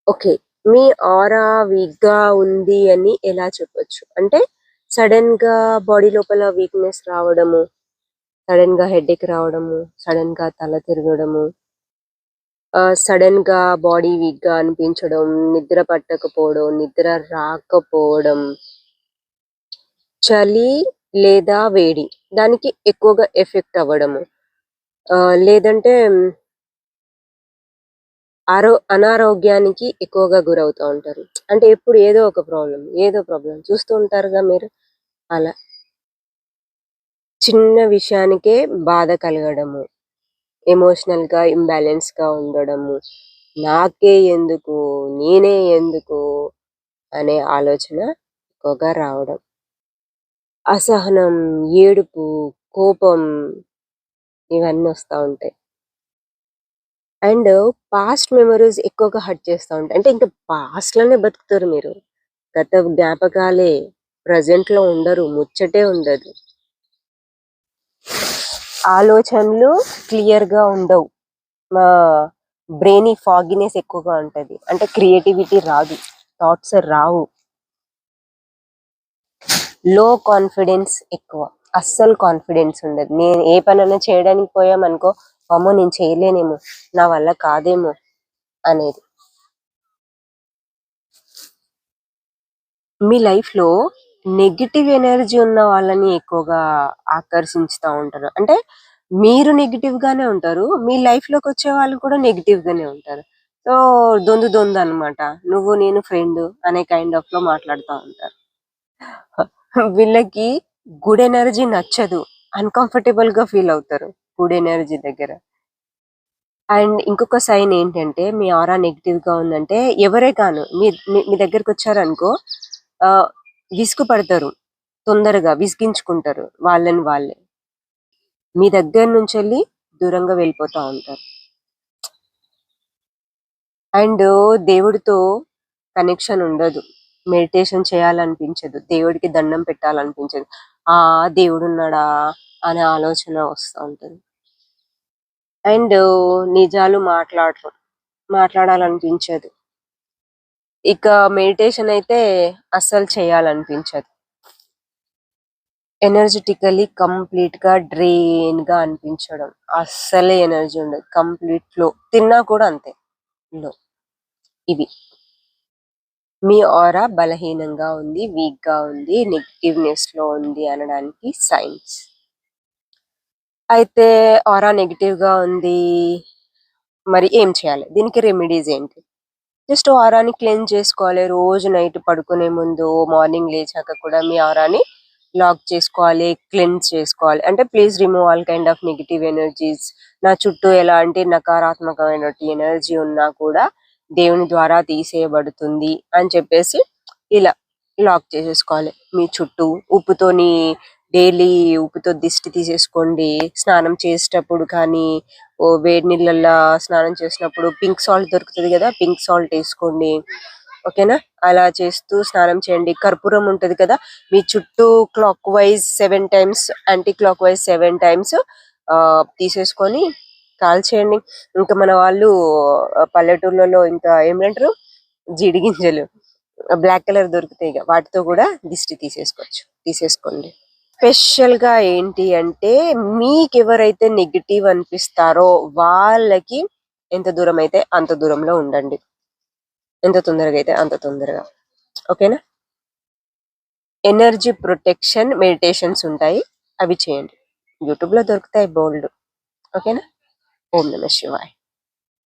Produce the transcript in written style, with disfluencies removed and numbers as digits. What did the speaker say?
Okay. మీ ఆరా వీక్‌గా ఉంది అని ఎలా చెప్పొచ్చు? అంటే సడెన్‌గా బాడీ లోపల వీక్‌నెస్ రావడము, సడెన్‌గా హెడేక్ రావడము, సడెన్‌గా తల తిరగడము, సడెన్‌గా బాడీ వీక్‌గా అనిపించడం, నిద్ర పట్టకపోవడం, నిద్ర రాకపోవడం, చలి లేదా వేడి దానికి ఎక్కువగా ఎఫెక్ట్ అవ్వడము. లేదంటే అనారోగ్యానికి ఎక్కువగా గురవుతా ఉంటారు. అంటే ఎప్పుడు ఏదో ప్రాబ్లమ్ చూస్తూ ఉంటారుగా మీరు. అలా చిన్న విషయానికే బాధ కలగడము, ఎమోషనల్‌గా ఇంబాలెన్స్‌గా ఉండడము, నాకే ఎందుకు, నేనే ఎందుకు అనే ఆలోచన ఎక్కువగా రావడం. అసహనం, ఏడుపు, కోపం ఇవన్నీ వస్తా ఉంటాయి. అండ్ పాస్ట్ మెమోరీస్ ఎక్కువగా హర్ట్ చేస్తా ఉంటాయి. అంటే ఇంక పాస్ట్‌లోనే బతుకుతారు మీరు. గత జ్ఞాపకాలే ప్రెజెంట్‌లో ఉండరు. ముచ్చటే ఉండదు. ఆలోచనలు క్లియర్‌గా ఉండవు. మా బ్రెయినీ ఫాగీనెస్ ఎక్కువగా ఉంటది. అంటే క్రియేటివిటీ రాదు. థాట్స్ రావు. లో కాన్ఫిడెన్స్ ఎక్కువ. అస్సలు కాన్ఫిడెన్స్ ఉండదు. నేను ఏ పనైనా చేయడానికి పోయామనుకో, అమ్మో! నేను చేయలేనేమో, నా వల్ల కాదేమో అనేది. మీ లైఫ్‌లో నెగెటివ్ ఎనర్జీ ఉన్న వాళ్ళని ఎక్కువగా ఆకర్షించుతా ఉంటారు. అంటే మీరు నెగెటివ్‌గానే ఉంటారు. మీ లైఫ్‌లోకొచ్చే వాళ్ళు కూడా నెగెటివ్‌గానే ఉంటారు. సో, దొందనమాట. నువ్వు నేను ఫ్రెండు అనే కైండ్ ఆఫ్‌లో మాట్లాడుతా ఉంటారు. వీళ్ళకి గుడ్ ఎనర్జీ నచ్చదు. అన్‌కంఫర్టబుల్‌గా ఫీల్ అవుతారు గుడ్ ఎనర్జీ దగ్గర. అండ్ ఇంకొక సైన్ ఏంటంటే మీ ఆరా నెగెటివ్‌గా ఉందంటే ఎవరే కాను మీ మీ మీ దగ్గరకొచ్చారనుకో ఆహ్, విసుగు పడతారు. తొందరగా విసిగించుకుంటారు వాళ్ళని వాళ్ళే. మీ దగ్గర నుంచెళ్ళి దూరంగా వెళ్ళిపోతా ఉంటారు. అండ్ దేవుడితో కనెక్షన్ ఉండదు. మెడిటేషన్ చేయాలనిపించదు. దేవుడికి దండం పెట్టాలనిపించదు. ఆ! దేవుడున్నాడా అనే ఆలోచన వస్తా ఉంటది. అండ్ నిజాలు మాట్లాడరు. మాట్లాడాలనిపించదు. ఇక మెడిటేషన్ అయితే అస్సలు చేయాలనిపించదు. ఎనర్జిటికల్లీ కంప్లీట్‌గా డ్రైన్‌గా అనిపించడం. అస్సలే ఎనర్జీ ఉండదు. కంప్లీట్ లో. తిన్నా కూడా అంతే లో. ఇవి. మీ ఆరా బలహీనంగా ఉంది, వీక్‌గా ఉంది, నెగెటివ్‌నెస్‌లో ఉంది అనడానికి సైన్స్. అయితే ఆరా నెగెటివ్‌గా ఉంది. మరి ఏం చేయాలి? దీనికి రెమెడీస్ ఏంటి? జస్ట్ ఆరాని క్లెన్జ్ చేసుకోవాలి. రోజు నైట్ పడుకునే ముందు, మార్నింగ్ లేచాక కూడా మీ ఆరాని లాక్ చేసుకోవాలి. క్లెన్జ్ చేసుకోవాలి. అంటే please remove all kind of negative energies. నా చుట్టూ ఎలాంటి నకారాత్మకమైనటి ఎనర్జీ ఉన్నా కూడా దేవుని ద్వారా తీసేయబడుతుంది అని చెప్పేసి ఇలా లాక్ చేసేసుకోవాలి. మీ చుట్టూ ఉప్పుతోని డైలీ ఉప్పుతో దిష్టి తీసేసుకోండి. స్నానం చేసేటప్పుడు కానీ, వేడి నీళ్ళల్లో స్నానం చేసినప్పుడు పింక్ సాల్ట్ దొరుకుతది గదా! పింక్ సాల్ట్ ఏసుకోండి. ఓకేనా? అలా చేస్తూ స్నానం చేయండి. కర్పూరం ఉంటది కదా! మీ చుట్టూ clock vice 7 times, anti clock vice 7 times తీసేసుకొని కాల్చేయండి. ఇంకా మన వాళ్ళు పల్లెటూర్లలో ఇంకా ఏమంటారు? జీడి గింజలు బ్లాక్ కలర్ దొరుకుతాయిగా. వాటితో గూడా దిష్టి తీసేసుకోండి. స్పెషల్‌గా ఏంటి అంటే, మీకెవరైతే నెగెటివ్ అనిపిస్తారో వాళ్ళకి ఎంత దూరమైతే అంత దూరంలో ఉండండి. ఎంత తొందరగా అయితే అంత తొందరగా. ఓకేనా? ఎనర్జీ ప్రొటెక్షన్ మెడిటేషన్స్ ఉంటాయి. అవి చేయండి. యూట్యూబ్‌లో దొరుకుతాయి బోలెడు. ఓకేనా? ఓం నమః శివాయ.